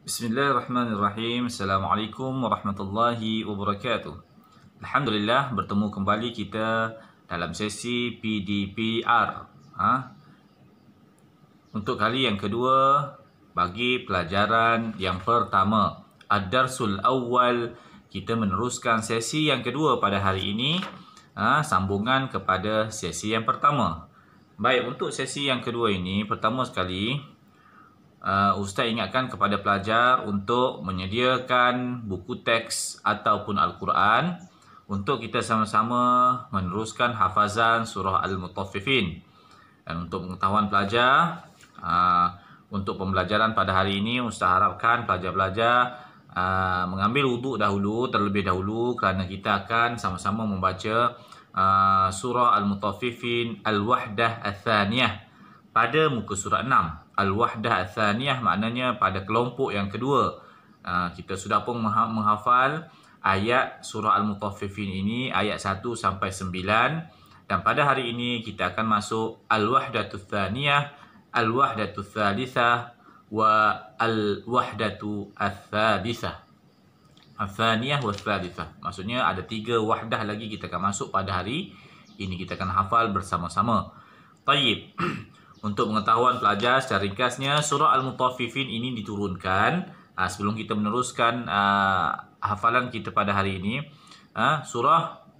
Bismillahirrahmanirrahim. Assalamualaikum warahmatullahi wabarakatuh. Alhamdulillah, bertemu kembali kita dalam sesi PDPR. Untuk kali yang kedua, bagi pelajaran yang pertama, Ad-Darsul Awwal, kita meneruskan sesi yang kedua pada hari ini, sambungan kepada sesi yang pertama. Baik, untuk sesi yang kedua ini, pertama sekali, Ustaz ingatkan kepada pelajar untuk menyediakan buku teks ataupun Al-Quran untuk kita sama-sama meneruskan hafazan surah Al-Mutaffifin. Dan untuk pengetahuan pelajar, untuk pembelajaran pada hari ini, Ustaz harapkan pelajar-pelajar mengambil wuduk dahulu, terlebih dahulu, kerana kita akan sama-sama membaca surah Al-Mutaffifin Al-Wahdah Al-Thaniyah pada muka surat 6. Al-Wahdah Al-Thaniyah maknanya pada kelompok yang kedua. Kita sudah pun menghafal ayat surah Al-Mutaffifin ini, ayat 1 sampai 9. Dan pada hari ini kita akan masuk Al-Wahdatul Thaniyah, Al-Wahdatul Thalithah wa Al-Wahdatul Thalithah. Al-Thaniyah wa Thalithah. Maksudnya ada 3 wahdah lagi kita akan masuk pada hari ini. Kita akan hafal bersama-sama. Tayyib. Untuk pengetahuan pelajar secara ringkasnya, surah Al-Mutaffifin ini diturunkan sebelum kita meneruskan hafalan kita pada hari ini.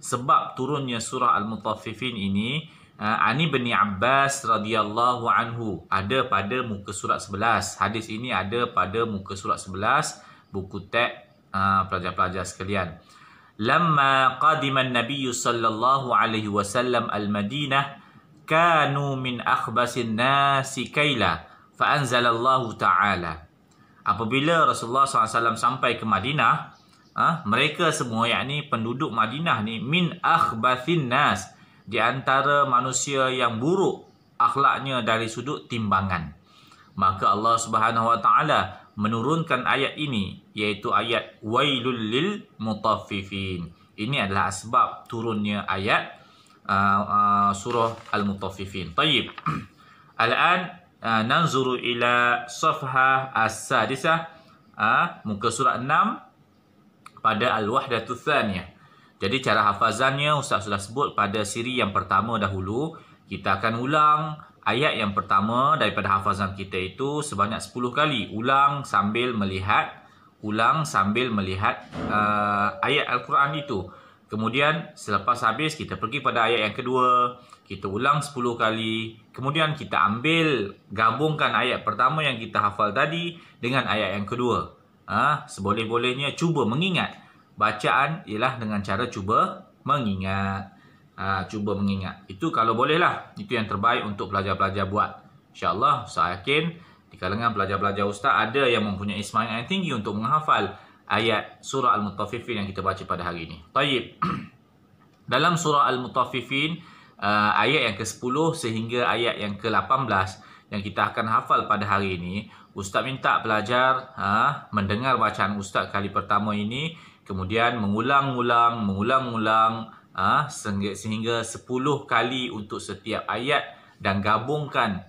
Sebab turunnya surah Al-Mutaffifin ini, Ani bin Abbas radhiyallahu anhu, ada pada muka surat 11. Hadis ini ada pada muka surat 11 buku teks pelajar-pelajar sekalian. Lamma qadima an-nabiy sallallahu alaihi wasallam al-Madinah kanu min akhbasin nasi kaila fa anzalallahu ta'ala. Apabila Rasulullah SAW sampai ke Madinah, mereka semua, yakni penduduk Madinah ni, min akhbasin nas, di antara manusia yang buruk akhlaknya dari sudut timbangan. Maka Allah Subhanahu wa taala menurunkan ayat ini, iaitu ayat wailul lil mutaffifin. Ini adalah sebab turunnya ayat surah Al-Mutaffifin. Tayyib. Al-an nanzuru ila safhah as-sadisah, muka surat 6 pada Al-Wahdatul Thaniyah. Jadi cara hafazannya Ustaz sudah sebut pada siri yang pertama dahulu. Kita akan ulang ayat yang pertama daripada hafazan kita itu sebanyak 10 kali. Ulang sambil melihat ayat Al-Quran itu. Kemudian selepas habis kita pergi pada ayat yang kedua, kita ulang 10 kali. Kemudian kita gabungkan ayat pertama yang kita hafal tadi dengan ayat yang kedua. Seboleh-bolehnya cuba mengingat. Bacaan ialah dengan cara cuba mengingat. Itu kalau bolehlah. Itu yang terbaik untuk pelajar-pelajar buat. InsyaAllah saya yakin di kalangan pelajar-pelajar Ustaz ada yang mempunyai semangat yang tinggi untuk menghafal ayat surah Al-Mutaffifin yang kita baca pada hari ini. Tayyib. Dalam surah Al-Mutaffifin, ayat yang ke-10 sehingga ayat yang ke-18 yang kita akan hafal pada hari ini, Ustaz minta pelajar mendengar bacaan Ustaz kali pertama ini, kemudian mengulang-ulang sehingga 10 kali untuk setiap ayat, dan gabungkan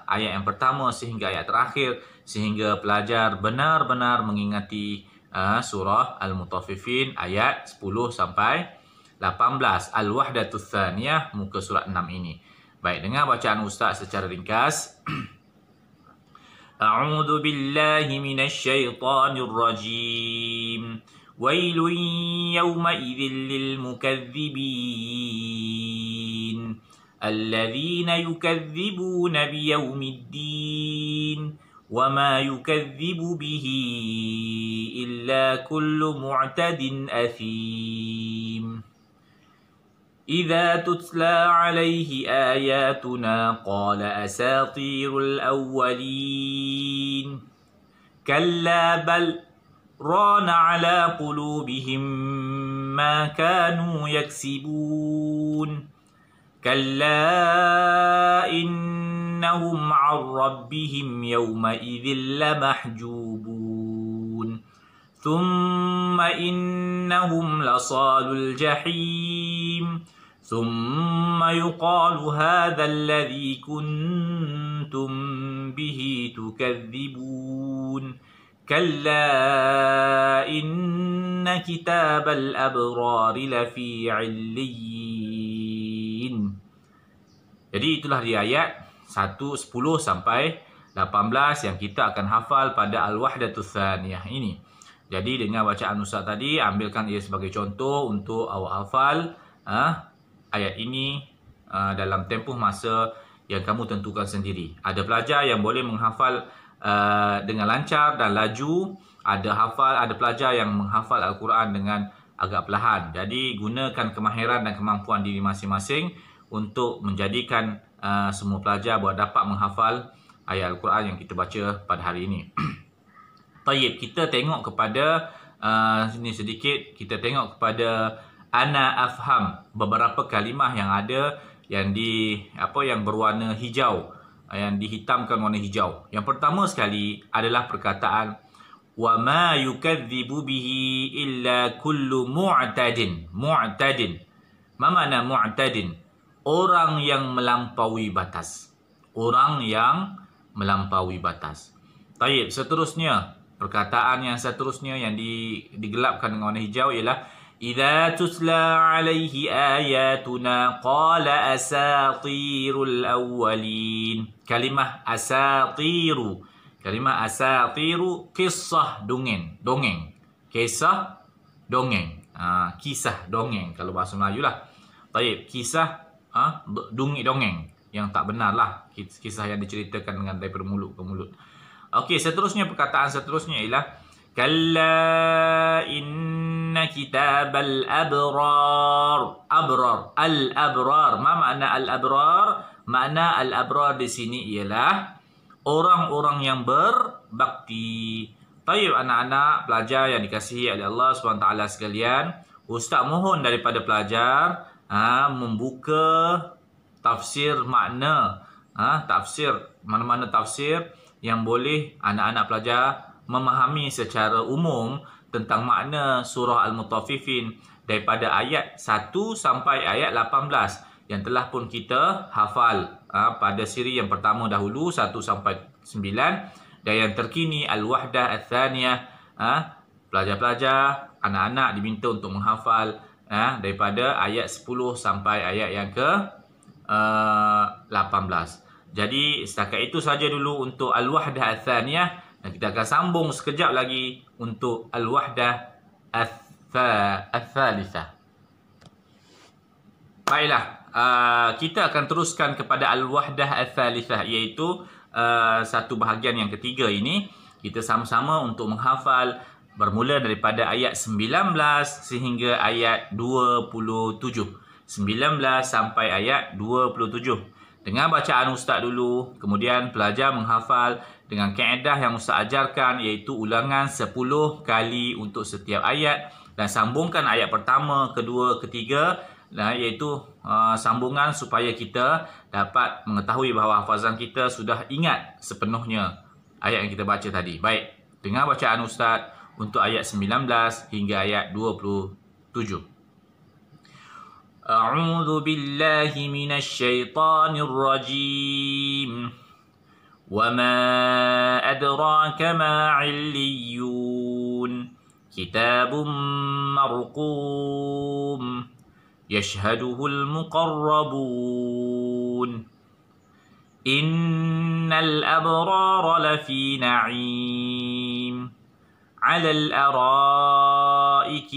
ayat yang pertama sehingga ayat terakhir, sehingga pelajar benar-benar mengingati surah Al-Mutaffifin ayat 10 sampai 18, Al-Wahdatul Thaniyah, muka surat 6 ini. Baik, dengar bacaan Ustaz secara ringkas. A'udzu billahi minasy syaithanir rajim. Wailun yawma idzil lil mukazzibin alladzina yukadzibuna biyaumiddin وما يكذب به إلا كل معتد أثيم إذا تتلى عليه آياتنا قال أساطير الأولين كلا بل ران على قلوبهم ما كانوا يكسبون كلا إنهم عن ربهم يومئذ لمحجوبون ثم إنهم لصال الجحيم ثم يقال هذا الذي كنتم به تكذبون Kalla inna kitabal abrari lafi 'illiyin. Jadi itulah dia ayat 10 sampai 18 yang kita akan hafal pada Al-Wahdatus Tsaniyah ini. Jadi dengan bacaan Ustaz tadi, ambilkan ia sebagai contoh untuk awak hafal ayat ini dalam tempoh masa yang kamu tentukan sendiri. Ada pelajar yang boleh menghafal dengan lancar dan laju. Ada pelajar yang menghafal Al-Quran dengan agak perlahan. Jadi gunakan kemahiran dan kemampuan diri masing-masing untuk menjadikan semua pelajar dapat menghafal ayat Al-Quran yang kita baca pada hari ini. Tayyib, kita tengok kepada sini sedikit, kita tengok kepada ana afham, beberapa kalimah yang ada yang yang berwarna hijau, yang dihitamkan warna hijau. Yang pertama sekali adalah perkataan wa ma yukadzibu bihi illa kullu mu'tadin. Mu'tadin. Ma makna mu'tadin? Orang yang melampaui batas. Orang yang melampaui batas. Tayyib, seterusnya, perkataan yang seterusnya yang digelapkan dengan warna hijau ialah idza tutla alaihi ayatuna qala asatirul awwalin. Kalimah asatiru. Kalimah asatiru kisah dongeng. Dongeng. Kisah dongeng. Kisah dongeng kalau bahasa Melayu lah. Tayyib, kisah dongeng yang tak benar lah. Kisah yang diceritakan dengan daripada mulut ke mulut. Okey, seterusnya, perkataan seterusnya ialah kalla inna kitabal abrar. Abrar, al-abrar. Ma makna al-abrar? Makna al-abrar di sini ialah orang-orang yang berbakti. Tayyib anak-anak pelajar yang dikasihi oleh Allah SWT sekalian, Ustaz mohon daripada pelajar membuka tafsir makna, tafsir, mana-mana tafsir yang boleh anak-anak pelajar memahami secara umum tentang makna surah Al-Mutaffifin daripada ayat 1 sampai ayat 18 yang telah pun kita hafal pada siri yang pertama dahulu 1 sampai 9, dan yang terkini Al-Wahdah Ats-Tsaniyah. Pelajar-pelajar, anak-anak diminta untuk menghafal daripada ayat 10 sampai ayat yang ke 18. Jadi setakat itu saja dulu untuk Al-Wahdah Ats-Tsaniyah, dan kita akan sambung sekejap lagi untuk Al-Wahdah Ats-Tsalitsah. Baiklah, kita akan teruskan kepada Al-Wahdah Ats-Tsalitsah, iaitu satu bahagian yang ketiga ini. Kita sama-sama untuk menghafal bermula daripada ayat 19 sehingga ayat 27. 19 sampai ayat 27. Dengan bacaan Ustaz dulu, kemudian pelajar menghafal dengan kaedah yang Ustaz ajarkan, iaitu ulangan 10 kali untuk setiap ayat, dan sambungkan ayat pertama, kedua, ketiga, iaitu sambungan supaya kita dapat mengetahui bahawa hafazan kita sudah ingat sepenuhnya ayat yang kita baca tadi. Baik, dengan bacaan Ustaz untuk ayat 19 hingga ayat 27. أعوذ بالله من الشيطان الرجيم وما أدراك ما عليون كتاب مرقوم يشهده المقربون إن الأبرار لفي نعيم على الأرائك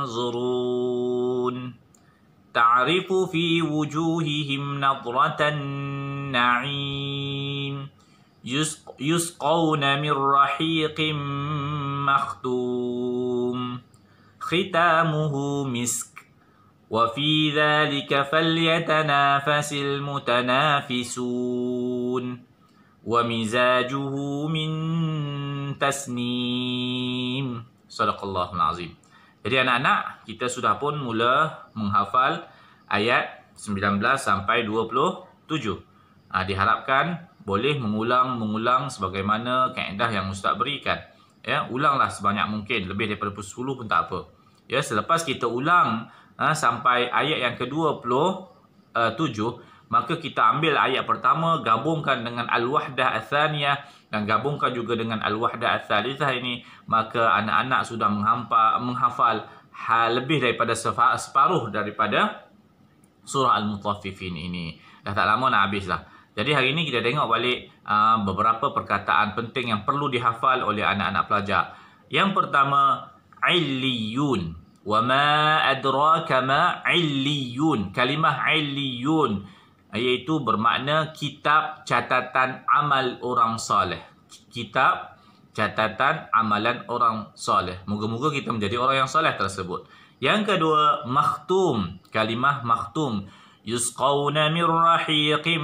ينظرون تعرف في وجوههم نضرة النعيم يسقون من رحيق مختوم ختامه مسك وفي ذلك فليتنافس المتنافسون ومزاجه من تسنيم. Sadaqallahul Azim. Jadi anak-anak, kita sudah pun mula menghafal ayat 19 sampai 27. Diharapkan boleh mengulang sebagaimana kaedah yang Ustaz berikan. Ya, ulanglah sebanyak mungkin, lebih daripada 10 pun tak apa. Ya, selepas kita ulang sampai ayat yang ke-27, maka kita ambil ayat pertama, gabungkan dengan Al-Wahdah Ats-Tsaniyah dan gabungkan juga dengan Al-Wahdah Ats-Tsalitsah ini, maka anak-anak sudah menghafal lebih daripada separuh daripada surah Al-Mutaffifin ini. Dah tak lama nak habis lah. Jadi hari ini kita tengok balik beberapa perkataan penting yang perlu dihafal oleh anak-anak pelajar. Yang pertama, Illiyun. Wa ma adraka ma Illiyun. Kalimah Illiyun iaitu bermakna kitab catatan amal orang soleh. Kitab catatan amalan orang soleh. Moga-moga kita menjadi orang yang soleh tersebut. Yang kedua, makhtum. Kalimah makhtum. Yusqawna min rahiqim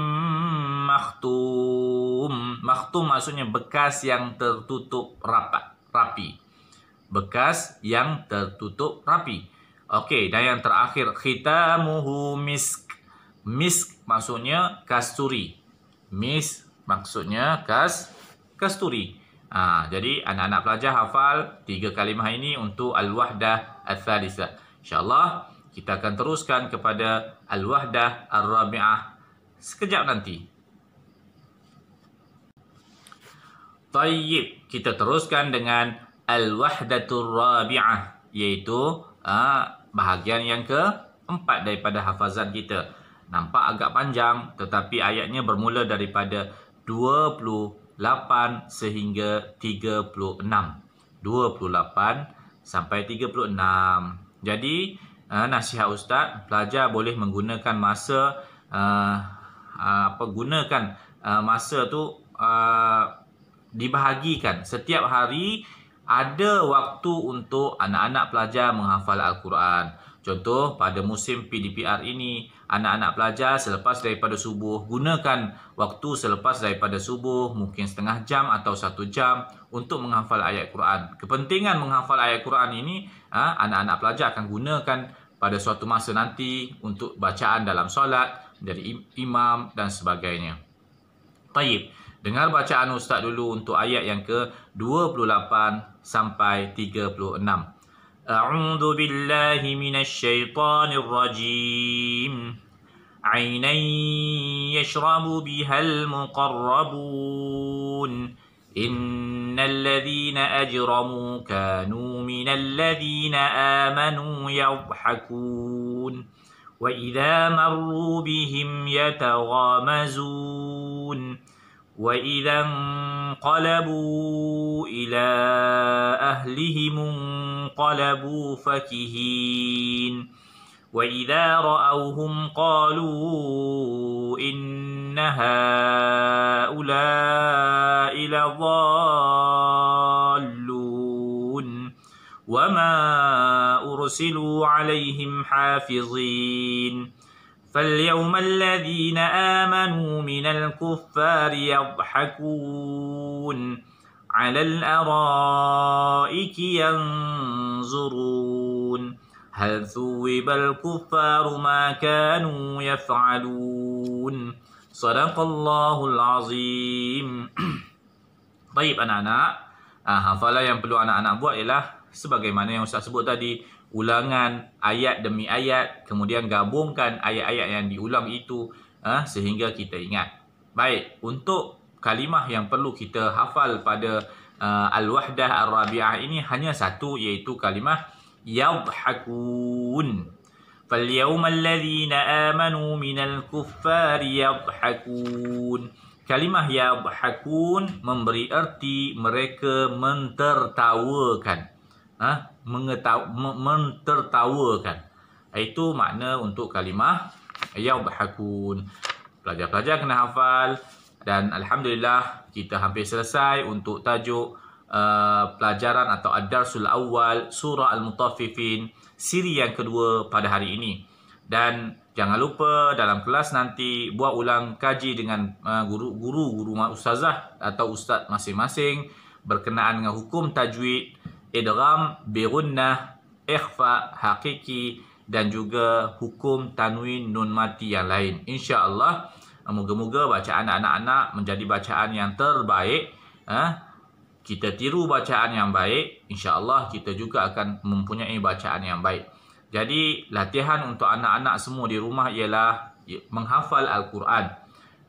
makhtum. Makhtum maksudnya bekas yang tertutup rapi. Bekas yang tertutup rapi. Okey, dan yang terakhir, khitamuhu misk. Misk maksudnya kasturi. Misk maksudnya kasturi. Jadi anak-anak pelajar hafal 3 kalimah ini untuk Al-Wahdah Ats-Tsalitsah. InsyaAllah kita akan teruskan kepada Al-Wahdah Ar-Rabi'ah sekejap nanti. Tayyib, kita teruskan dengan Al-Wahdatur Rabi'ah, iaitu bahagian yang keempat daripada hafazan kita. Nampak agak panjang, tetapi ayatnya bermula daripada 28 sehingga 36. 28 sampai 36. Jadi nasihat Ustaz, pelajar boleh menggunakan masa masa tu dibahagikan. Setiap hari ada waktu untuk anak-anak pelajar menghafal Al-Quran. Contoh, pada musim PDPR ini, anak-anak pelajar selepas daripada subuh, gunakan waktu selepas daripada subuh, mungkin setengah jam atau 1 jam untuk menghafal ayat Quran. Kepentingan menghafal ayat Quran ini, anak-anak pelajar akan gunakan pada suatu masa nanti untuk bacaan dalam solat, dari imam dan sebagainya. Taib, dengar bacaan Ustaz dulu untuk ayat yang ke-28 sampai 36. A'udzu billahi minasy syaithanir rajim. 'Ainan yashrabu bihal muqarrabun. Innal ladzina ajramu kanu minal ladzina amanu yadhhakun. Wa idza marru bihim yataghamazun. وَإِذَا انقَلَبُوا إِلَىٰ أَهْلِهِمُ انقَلَبُوا فَكِهِينَ وَإِذَا رَأَوْهُمْ قَالُوا إِنَّ هَٰؤُلَاءِ لَضَالُّونَ وَمَا أُرْسِلُوا عَلَيْهِمْ حَافِظِينَ فَالْيَوْمَ الَّذِينَ آمَنُوا مِنَ الْكُفَّارِ يَضْحَكُونَ عَلَى الْأَرَائِكِ يَنظُرُونَ هَلْ ثُوِّبَ الْكُفَّارُ مَا كَانُوا يَفْعَلُونَ صَدَقَ اللَّهُ الْعَظِيمُ. Baik anak-anak, hafalan yang perlu anak-anak buat ialah sebagaimana yang Ustaz sebut tadi, ulangan ayat demi ayat, kemudian gabungkan ayat-ayat yang diulang itu sehingga kita ingat. Baik, untuk kalimah yang perlu kita hafal pada Al-Wahdah Ar-Rabi'ah ini hanya satu, iaitu kalimah yadhhakun. Falyawma alladhina amanu minal kuffari yadhhakun. Kalimah yadhhakun memberi erti mereka mentertawakan. Mentertawakan. Itu makna untuk kalimah yadhhakun. Pelajar-pelajar kena hafal, dan alhamdulillah kita hampir selesai untuk tajuk pelajaran atau ad-darsul awal surah Al-Mutaffifin siri yang kedua pada hari ini. Dan jangan lupa dalam kelas nanti buat ulang kaji dengan guru ustazah atau ustaz masing-masing berkenaan dengan hukum tajwid, idgham bi gunnah, ikhfa hakiki, dan juga hukum tanwin nun mati yang lain. Insya-Allah, moga-moga bacaan anak-anak menjadi bacaan yang terbaik. Kita tiru bacaan yang baik, insya-Allah kita juga akan mempunyai bacaan yang baik. Jadi latihan untuk anak-anak semua di rumah ialah menghafal Al-Quran.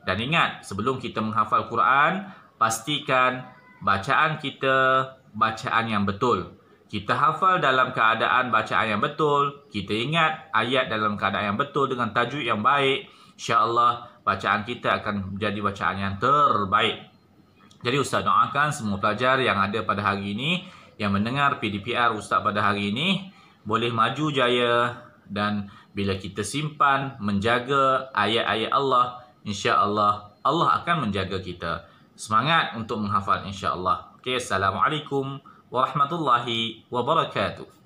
Dan ingat, sebelum kita menghafal Quran, pastikan bacaan kita bacaan yang betul. Kita hafal dalam keadaan bacaan yang betul, kita ingat ayat dalam keadaan yang betul dengan tajuk yang baik, insya-Allah bacaan kita akan menjadi bacaan yang terbaik. Jadi Ustaz doakan semua pelajar yang ada pada hari ini, yang mendengar PDPR Ustaz pada hari ini, boleh maju jaya, dan bila kita simpan, menjaga ayat-ayat Allah, insya-Allah Allah akan menjaga kita. Semangat untuk menghafal insya-Allah. Okey, Assalamualaikum warahmatullahi wabarakatuh.